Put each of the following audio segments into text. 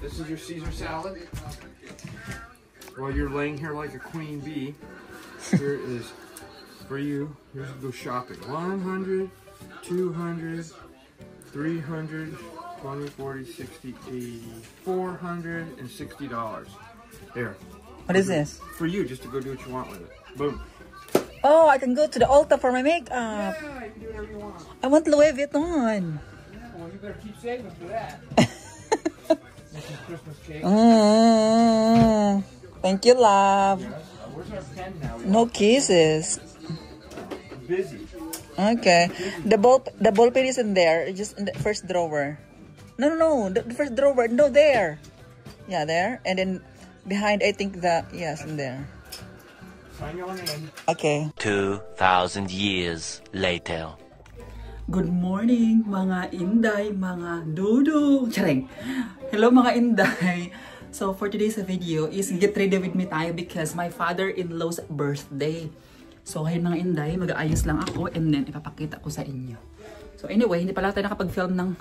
This is your Caesar salad. While you're laying here like a queen bee, here is for you. Here's go shopping. 100, 200, 300, 20, 40, 60, 80, $460. Here. What is this? For you, just to go do what you want with it. Boom. Oh, I can go to the Ulta for my makeup. Yeah, you can do whatever you want. I want Louis Vuitton. Yeah, well, you better keep saving for that. This is Christmas cake. Thank you, love. Yes. Where's our pen now? No kisses. Busy. Okay. The ball pen is in there. Just in the first drawer. No. The first drawer. No, there. Yeah, there. And then behind, I think yes, in there. Sign your name. Okay. 2,000 years later. Good morning, mga inday, mga dudu. Charing. Hello, mga inday. So, for today's video is get ready with me tayo because my father-in-law's birthday. So, ayun mga inday, mag-aayos lang ako and then ipapakita ko sa inyo. So, anyway, hindi pala tayo nakapag-film ng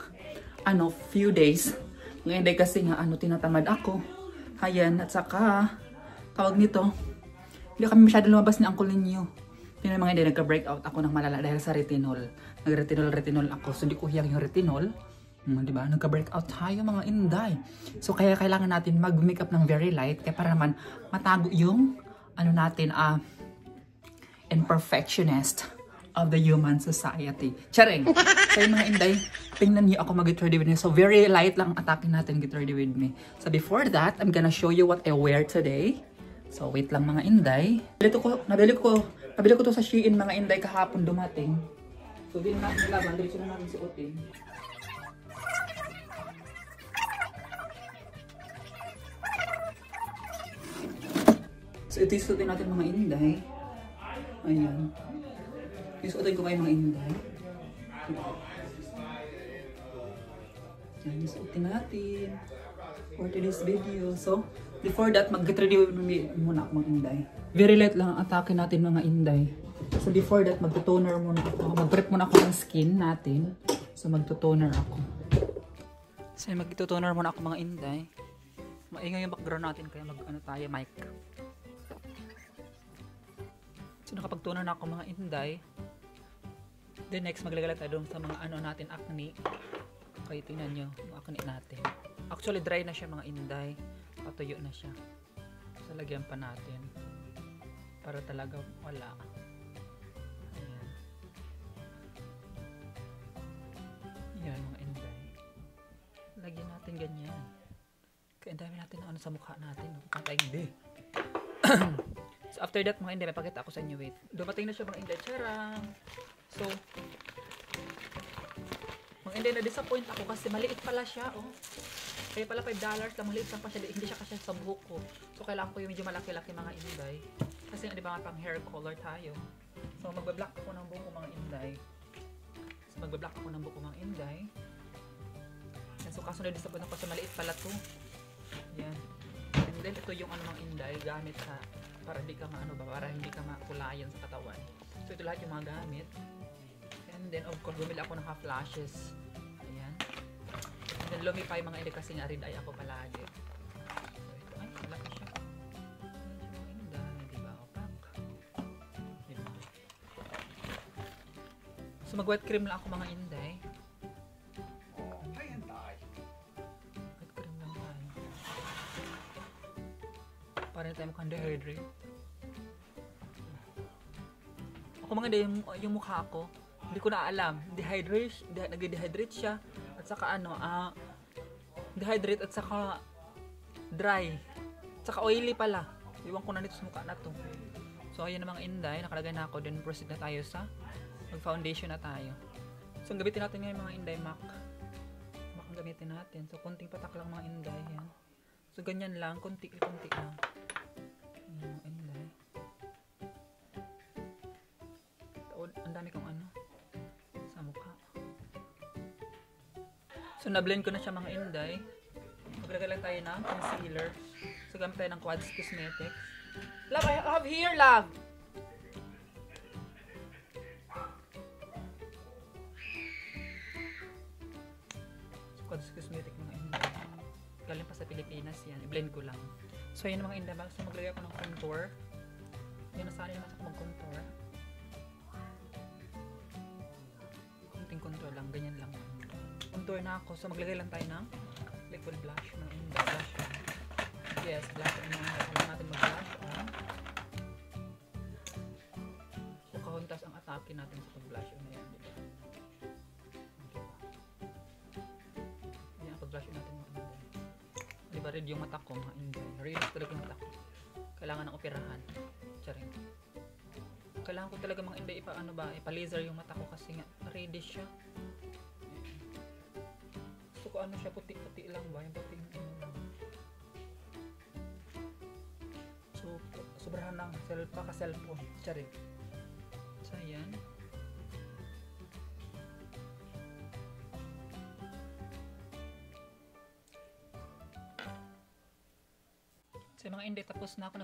few days. Mga inday kasi nga, tinatamad ako. Ayan, at saka, tawag nito, hindi kami masyado lumabas ni uncle ninyo. Yung mga inday, nagka-breakout ako ng malala dahil sa retinol. Nag-retinol ako. So, hindi ko hiyang yung retinol. Diba? Nagka-breakout tayo mga inday. So, kaya kailangan natin mag-makeup ng very light. Kaya para naman matago yung, imperfectionist of the human society. Charing! So, yung mga inday, tingnan niyo ako mag-get ready with me. So, very light lang ang atake natin, get ready with me. So, before that, I'm gonna show you what I wear today. So, wait lang mga inday. Nabili ko to sa Shein mga inday kahapon dumating. So, hindi na natin nilaban. Diretso na natin suotin. So, ito isuotin natin mga inday. Ayan. Isuotin ko kayo mga inday. Ayan, isuotin natin for today's video. So, before that, mag-get ready muna ako mga inday. Very light lang ang atake natin mga inday. So before that, magto-toner muna ako. Mag-prep muna ako ng skin natin. So magto-toner ako. So magto-toner muna ako mga inday. Maingay yung background natin kaya tayo mic. So nakapag-toner na ako mga inday. Then next maglagay tayo sa mga natin acne. Okay, tingnan nyo yung acne natin. Actually dry na siya mga inday. Patuyo na siya. So lagyan pa natin. Para talaga wala. Ayan. Yan mga inday. Lagyan natin ganyan. Kaya ang dami natin sa mukha natin. Mukha tayong di. So after that mga inday, may pakita ako sa inyo. Wait. Dumating na siya mga inday. Charang! So, mga inday, na-disappoint ako kasi maliit pala siya. Oh. Kaya pala $5 lang, maliit lang pa siya. Hindi siya kasi sa buhok ko. So kailangan ko yung medyo malaki-laki mga inday. Kasi di ba nga pang hair color tayo. So magba-black ako ng buhok ko mga inday. So magba-black ako ng buhok ko mga inday. And so kaso na-disappoint ako kasi maliit pala to. Yan. And then ito yung mga inday gamit sa para hindi ka para hindi ka makulayan sa katawan. So ito lahat yung mga gamit. And then of course bumili ako ng half lashes. Ayan. And then lumipay mga inday kasi nga red eye ako palagi. So ito ay malaki siya. So mag-wet cream lang ako mga inday. Wet cream lang tayo. Para tayo mukhang dehydrate. Ako mga inday, yung mukha ko, hindi ko na alam. Nag-dehydrate siya. At saka dehydrate at saka dry. At saka oily pala. Iwan ko na nito sa mukha na to. So ayan na mga inday, nakalagay na ako. Then proceed na tayo sa mag-foundation na tayo. So, ang gamitin natin ngayon mga inday, MAC. MAC ang gamitin natin. So, konting patak lang mga inday. Yan. So, ganyan lang. Konti-konti lang. Yan mga inday. Ang dami kong sa mukha. So, na-blend ko na siya mga inday. Maglagay lang tayo ng concealer. So, gamit tayo ng Quads Cosmetics. Love, I have here, love! Quads Cosmetic mga inday. galing pa sa Pilipinas yan. I-blend ko lang. So yun mga inday, so maglagay ako ng contour. Yan, nasanay naman ako mag-contour. Kunting contour lang, ganyan lang. Contour na ako, so maglagay lang tayo ng liquid blush mga inday. Blush lang. Yes, blush on mga inday. Kailangan natin mag-blush on. So kahuntas ang atake natin sa pag-blush on na yan, diba? Yan ang pag-blush on natin mga inday. Diba red yung mata ko mga inday. Red talaga yung mata ko. Kailangan ng operahan. Charing. Kailangan ko talaga mga inday ipa-laser yung mata ko kasi nga reddish siya. Gusto ko ano siya, puti-puti lang ba? Yung puti ano lang. So, sobrahan lang. Paka-cellphone. Charing. So, ayan. So, mga inday, tapos na ako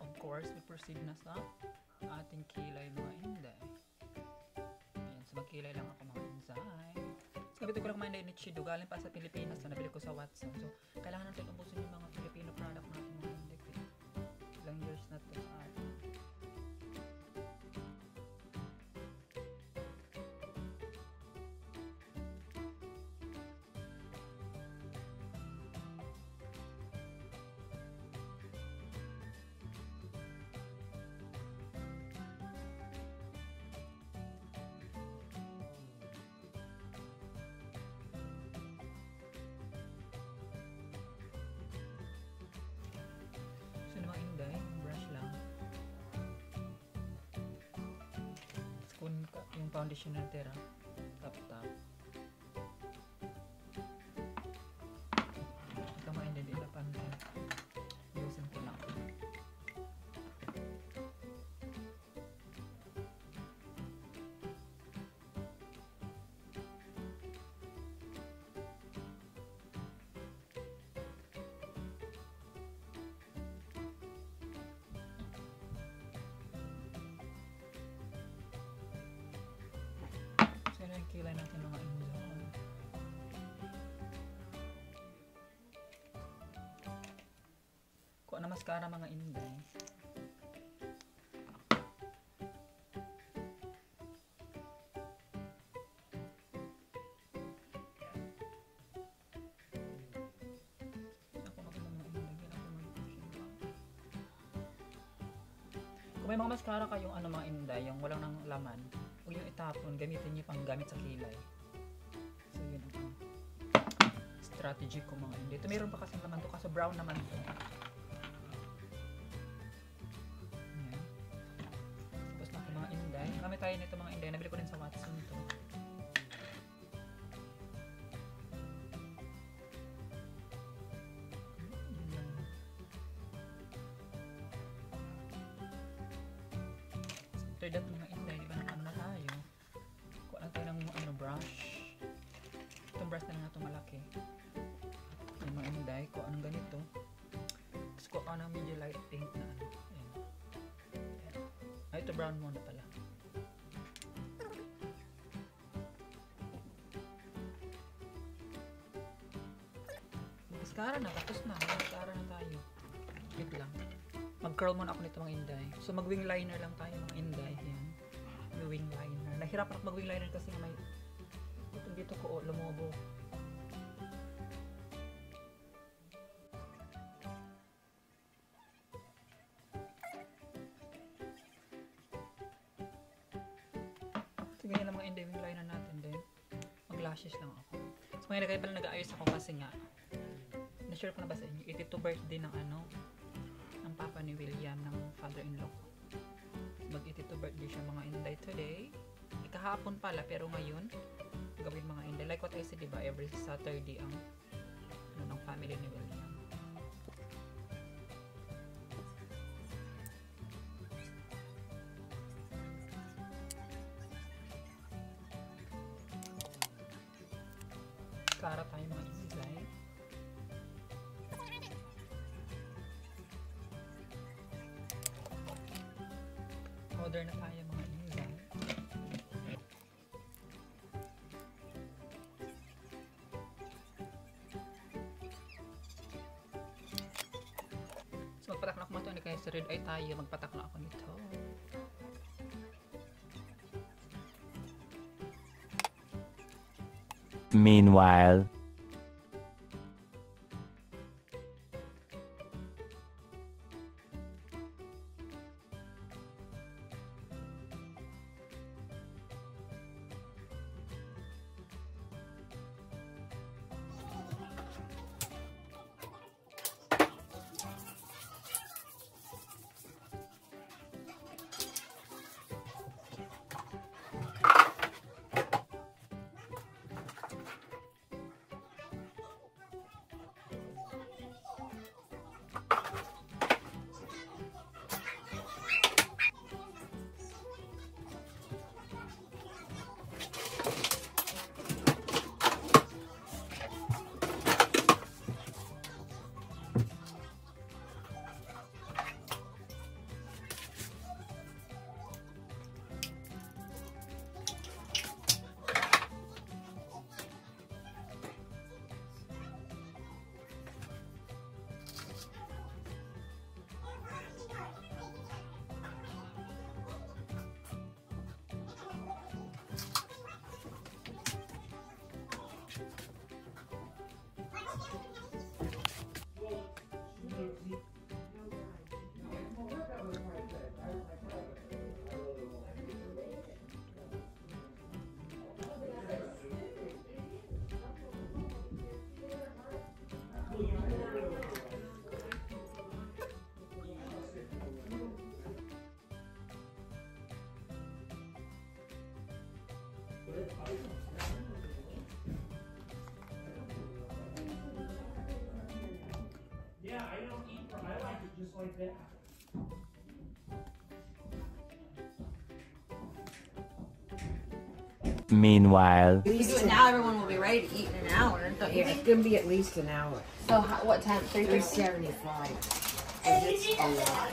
of course, we proceed na sa ating kilay mga inday. Ayan, so magkilay lang ako mga inday. So, kabito ko lang mga inday ni Chido, galing pa sa Pilipinas, so nabili ko sa Watson. So, kailangan natin ubusin yung mga Filipino product natin mga inday. Ilang years na to sa atin. Mga inday, brush lang. Tapos yung foundation na tira, tap. Ito mga inday, di ilapan ko. Iusin ko lang. Yan ang kilay natin mga inday. Kuha na mascara mga inday. Kung may mga mascara kayong mga inday, yung walang nang laman, huwag yung itapon, gamitin nyo pang gamit sa kilay. So yun ang strategy ko mga inday. Ito mayroon pa kasing laman to, kaso brown naman to. Ayan. Tapos na mga inday. Gamit tayo nito mga inday. Nabili ko din sa Watson to. After that mga inday, di ba na tayo? Kuha lang tayo ng brush. Itong brush na lang ito malaki. Yung mga inday, kuha ng ganito. Tapos kuha ng medyo light pink na ano. Ayan. Ay, ito brown muna pala. Mascara na, tapos na. Mascara na tayo. Wait lang. Mag-curl muna ako nito mga inday. So mag-wing liner lang tayo mga inday. Ayan. May wing liner. Nahirapan ako mag-wing liner kasi may dito ko lumobo. So ganyan lang mga inday wing liner natin din. Mag-lashes lang ako. So ngayon kaya pala nag-aayos ako kasi nga na-share ko na ba sa inyo 82 birthday ng Papa ni William ng father-in-law ko. Mag-82 birthday siya mga inday today. Kahapon pala pero ngayon gawin mga inday. Like what I said, diba? Every Saturday ang ng family ni William. Kara tayo mga inday. Order na tayo mga inday. Kasi red eye tayo. Magpatak na ako nito. Meanwhile. Yeah, I don't eat. I like it just like that. Meanwhile. If you do it now, everyone will be ready to eat in an hour. Don't you Yeah, think? it's gonna be at least an hour. So what time? 3:30. 3:75. And it's a lot.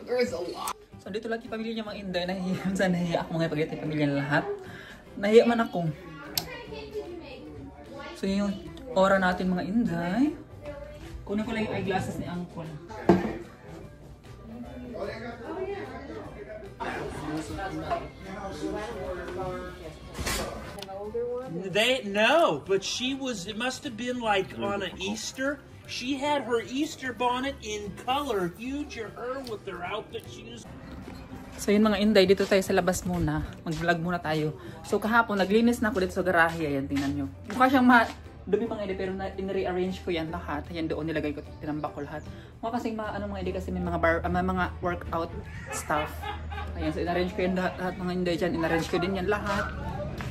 There is a lot. So, dito lagi pamilya niya mga Inday. Nahiya ako mga pagdating pamilya lahat. Nahiya man ako. So, yung ora natin mga Inday. Kunin ko lang yung eyeglasses ni Uncle. But she was, it must have been like on an Easter. She had her Easter bonnet in color, huge of her with her outfit shoes. So yun mga Inday, dito tayo sa labas muna. Mag-vlog muna tayo. So kahapon, naglinis na ako dito sa garahe. Ayan, tingnan nyo. Mukha siyang dumi mga Inday, pero in-rearrange ko yan lahat. Ayan, doon nilagay ko, tinambak ko lahat. Mukha kasing mga Inday, kasi may mga workout stuff. Ayan, so in-arrange ko yan lahat mga Inday dyan. In-arrange ko din yan lahat.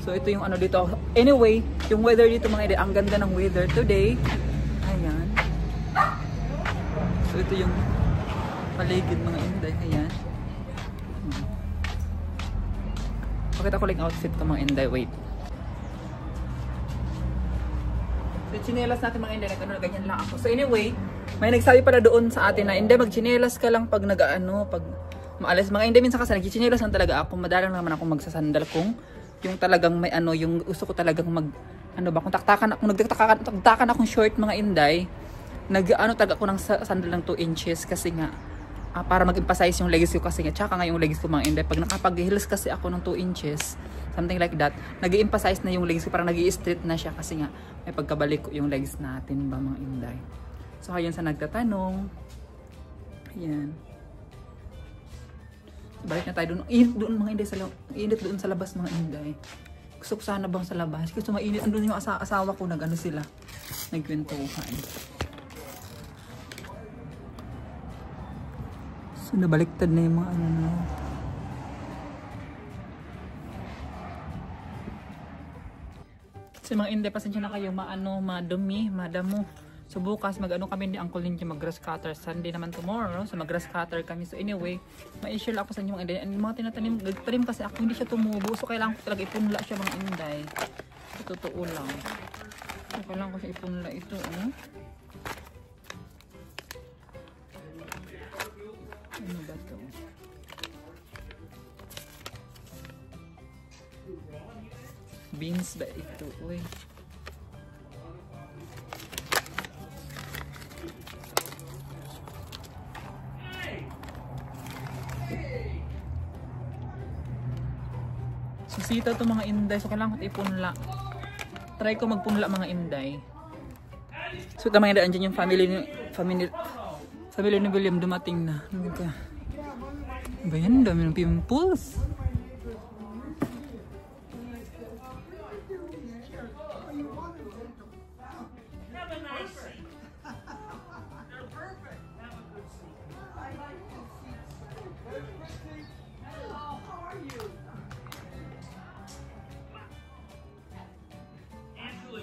So ito yung ano dito. Anyway, yung weather dito mga Inday, ang ganda ng weather today. Ayan. So ito yung paligid mga Inday. Ayan. Pakita ko lang outfit ko mga Inday. Wait. So chinelas natin mga Inday. Ganyan lang ako. So anyway, may nagsabi pala doon sa atin na Inday, magchinelas ka lang pag pag maalis. Mga Inday, minsan kasi nagchinelas lang talaga ako. Madalang naman ako magsasandal kung yung talagang may yung gusto ko talagang kung nagtaktakan akong short mga Inday, talaga ako ng sandal ng 2 inches kasi nga para mag-emphasize yung legs ko kasi nga, tsaka nga yung legs ko mga Inday, pag nakapag-heels kasi ako ng 2 inches, something like that, nag-emphasize na yung legs ko, parang nag-i-straight na siya kasi nga may pagkabalik ko yung legs natin ba mga Inday. So ayun sa nagtatanong, ayan. Balik na tayo doon. Init doon mga Inday, init doon sa labas mga Inday. Gusto ko sana bang sa labas? Gusto mainit. Andun yung asawa ko, sila. Nagkwentuhan. So nabaliktad na yung mga na. So mga Inday, pasensya na kayo, madumi, madamo. So bukas kami ni Uncle Ninja mag-grass cutter. Sunday naman tomorrow. So mag-grass cutter kami. So anyway, ma-share ako sa inyo mga Inday. And mga tanim kasi ako, hindi siya tumubo. So kailangan ko talaga ipunla siya mga Inday. So totoo lang. So kailangan ko siya ipunla ito. Ano ba ito? Beans ba ito? Uy. bisita to mga inday. So kailangan ko ipunla. Try ko magpunla mga inday. So ito mga inday, andyan yung family ni William dumating na. Ano ka? Ba yan? Dami ng pimples.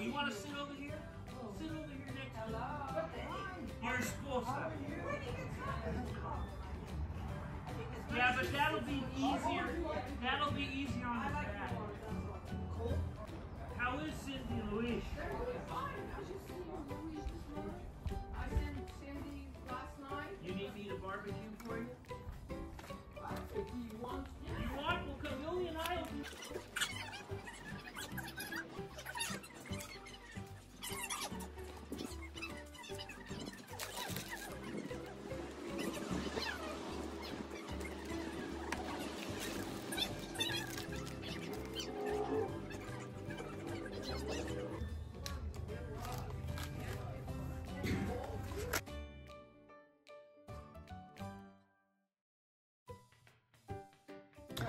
You want to sit over here? Sit over here next to You're supposed to. Yeah, but that'll be easier. That'll be easier on the back. How is Cindy Louise? I sent Cindy last night. You need me to barbecue for you? If you want. You want? Well, Camille and I will do.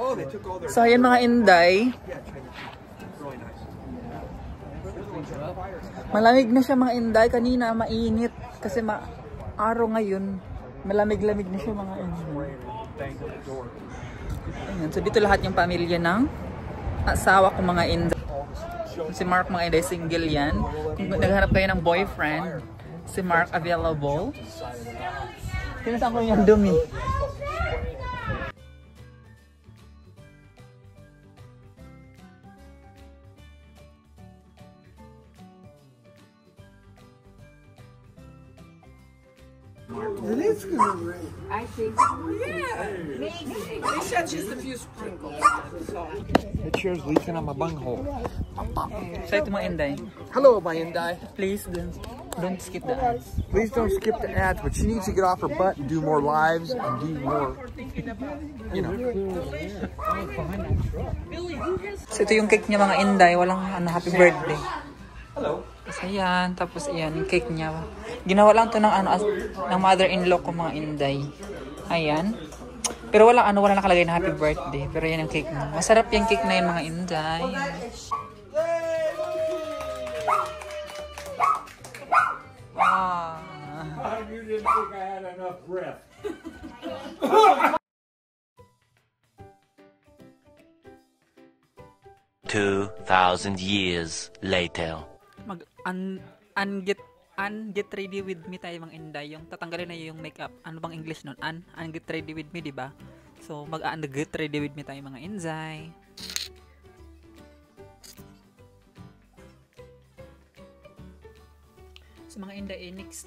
Oh, they took all their. So ayan mga inday. Really nice. Malamig na siya mga inday. Kanina mainit. Kasi araw ngayon. Malamig-lamig na siya mga inday. Ayan. So dito lahat yung pamilya ng asawa ko mga inday. Si Mark mga inday, single yan. Kung naghanap kayo ng boyfriend, si Mark available. Sinasaan ko yung dumi. It is gonna rain. I think. Yeah. Maybe. They said just a few sprinkles. So. The chair's leaking on my bunghole. So ito mga inday. Hello, my Indai. Please don't skip the ads. Please don't skip the ads, but she needs to get off her butt and do more lives and do more, you know. So ito yung cake niya mga inday. Walang happy birthday. Hello. Kasi yan. Tapos yan, yung cake niya. Ginawa lang to ng ng mother-in-law ko mga inday. Ayan. Pero wala nakalagay na happy birthday. Pero yan yung cake niya. Masarap yung cake na yun mga inday. You didn't think I had enough breath. 2,000 years later. Get ready with me tayo mga inday. Yung tatanggalin na yung makeup. Ano bang English nun? Get ready with me, diba? So get ready with me tayo mga inday. So mga inday, next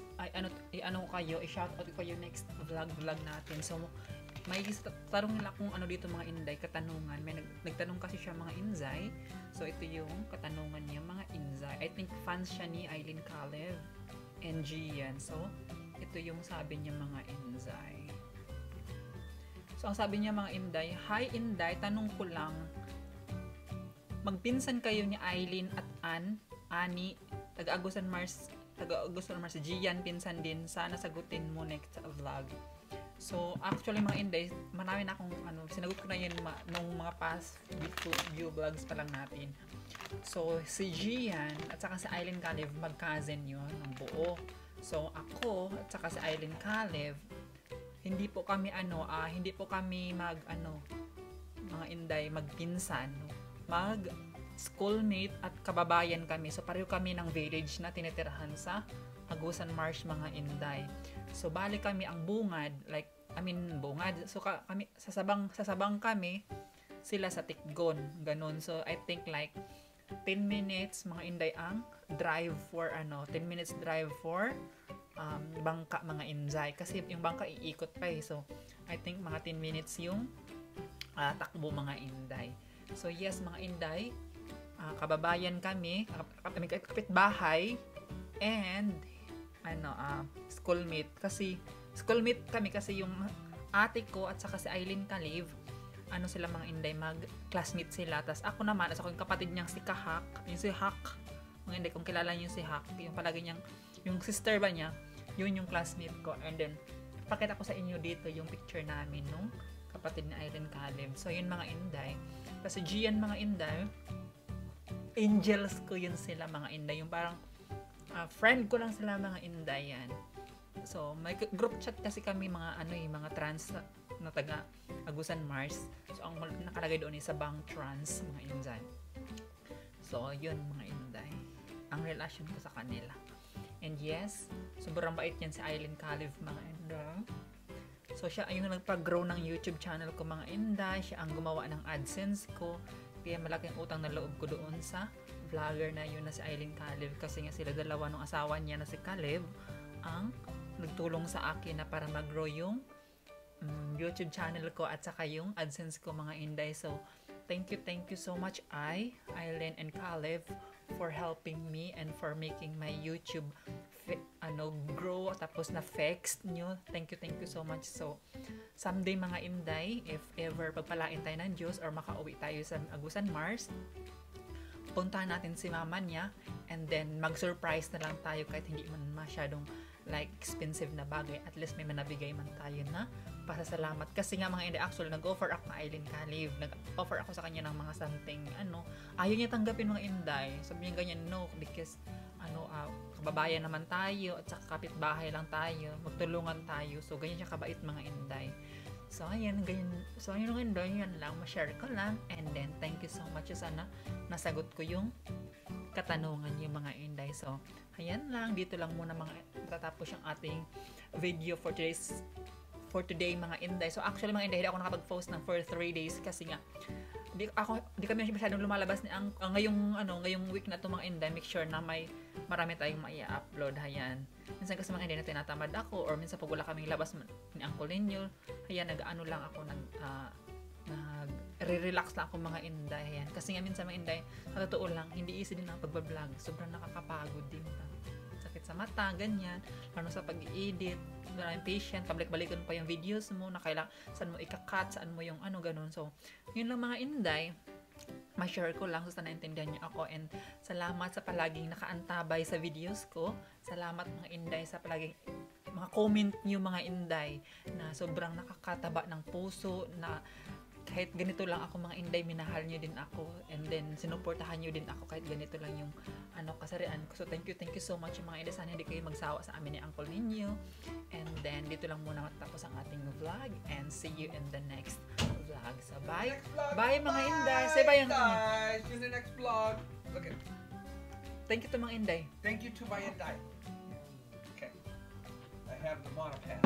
i-shoutout ko kayo next vlog natin. So may tanong nila kung ano dito mga inday, katanungan. May nagtanong kasi siya mga inday. So ito yung katanungan niya mga inday. I think fans siya ni Eileen Caleb and Gian. So ito yung sabi niya mga inday. So ang sabi niya mga inday, hi inday, tanong ko lang, magpinsan kayo ni Eileen at Ani, taga-Agusan Mars Gian, pinsan din. Sana sagutin mo next vlog. So, actually mga inday, marami na akong sinagot ko na yun nung mga past view vlogs pa lang natin. So, si Gian at saka si Eileen Caleb, mag-cousin yun ng buo. So, ako at saka si Eileen Caleb, hindi po kami mga inday, magpinsan, schoolmate at kababayan kami. So, pareho kami ng village na tinitirahan sa Agusan Marsh mga inday. So, bali kami ang bungad, bungad. So, kami, sasabang kami, sila sa Tikgon. Ganun. So, I think 10 minutes mga inday ang drive for 10 minutes drive for bangka mga inday. Kasi yung bangka iikot pa eh. So, I think mga 10 minutes yung takbo mga inday. So, yes mga inday, kababayan kami, kapitbahay, and schoolmate kami kasi yung ate ko at saka si Eileen Caleb ano sila mga Inday, mag-classmate sila. Tapos ako naman, as ako yung kapatid niyang si Kahak, yung si Hak, mga Inday, kung kilala niyo si Hak, yung palagi niyang, yung sister ba niya, yun yung classmate ko. And then, pakita ko sa inyo dito yung picture namin nung kapatid ni Aileen Caleb. So, yun mga Inday. Kasi Gian mga Inday, angels ko yun sila mga Inday. Yung parang, friend ko lang sila mga Inday yan. So, may group chat kasi kami mga mga trans na taga Agusan Mars. So, ang nakalagay doon is sa Bang Trans, mga Inday. So, yun mga Inday. Ang relasyon ko sa kanila. And yes, sobrang bait yan si Aileen Caleb mga Inday. So, siya yung nagpag-grow ng YouTube channel ko mga Inday. Siya ang gumawa ng AdSense ko. Kaya malaking utang na loob ko doon sa vlogger na yun na si Aileen Caleb. Kasi nga sila dalawa nung asawa niya na si Caleb ang nagtulong sa akin na para mag-grow yung YouTube channel ko at saka yung AdSense ko mga Inday. So, thank you so much Aileen and Caleb for helping me and for making my YouTube grow tapos na fixed nyo. Thank you so much. So, someday mga Inday, if ever pagpalain tayo ng Diyos or makauwi tayo sa Agusan Mars, puntahan natin si mama niya and then mag-surprise na lang tayo kahit hindi man masyadong like expensive na bagay. At least may manabigay man tayo na pasasalamat. Kasi nga mga Inday, actually nag-offer ako na Aileen Caleb. Nag-offer ako sa kanya ng mga something ayaw niya tanggapin mga Inday. Sabi niya ganyan, no, because kababayan naman tayo at saka kapitbahay lang tayo, magtulungan tayo. So ganyan siya kabait mga Inday. So ayan, ganyan. So ayun mga Inday, yan lang, ma-share ko lang. And then thank you so much. Sana nasagot ko yung katanungan yung mga Inday. So ayan lang, dito lang muna mga tatapos yung ating video for today mga Inday. So actually mga Inday, hindi ako nakapag-post ng for 3 days kasi nga di kami masyadong lumalabas ni ngayong week na to mga Inday. Make sure na marami tayong mai-upload. Hayan. Minsan kasi mga Inday na tinatamad ako or minsan pag wala kaming labas ni Uncle ninyo, hayan, lang ako re-relax lang ako mga Inday. Hayan. Kasi nga minsan mga Inday, sa totoo lang, hindi easy din ang pagbablog. Sobrang nakakapagod din. Sakit sa mata, ganyan. Lalo sa pag-i-edit, maraming patient, pabalik-balikan pa yung videos mo, na kailangan, saan mo ika-cut, saan mo yung ganun. So, yun lang mga Inday, ma-share ko lang so na naintindihan niyo ako. And salamat sa palaging nakaantabay sa videos ko. Salamat mga Inday sa palaging mga comment niyo mga Inday na sobrang nakakataba ng puso, na kahit ganito lang ako mga Inday, minahal niyo din ako, and then sinuportahan niyo din ako kahit ganito lang yung kasarian ko. So thank you so much mga Inday. Sana hindi kayo magsawa sa amin ni Uncle ninyo. And then dito lang muna matapos ang ating vlog, and see you in the next vlog. So bye. Bye mga Inday. Say bye guys. See you in the next vlog. Okay. Thank you to mga Inday. Thank you to my Inday. Okay. I have the monopad.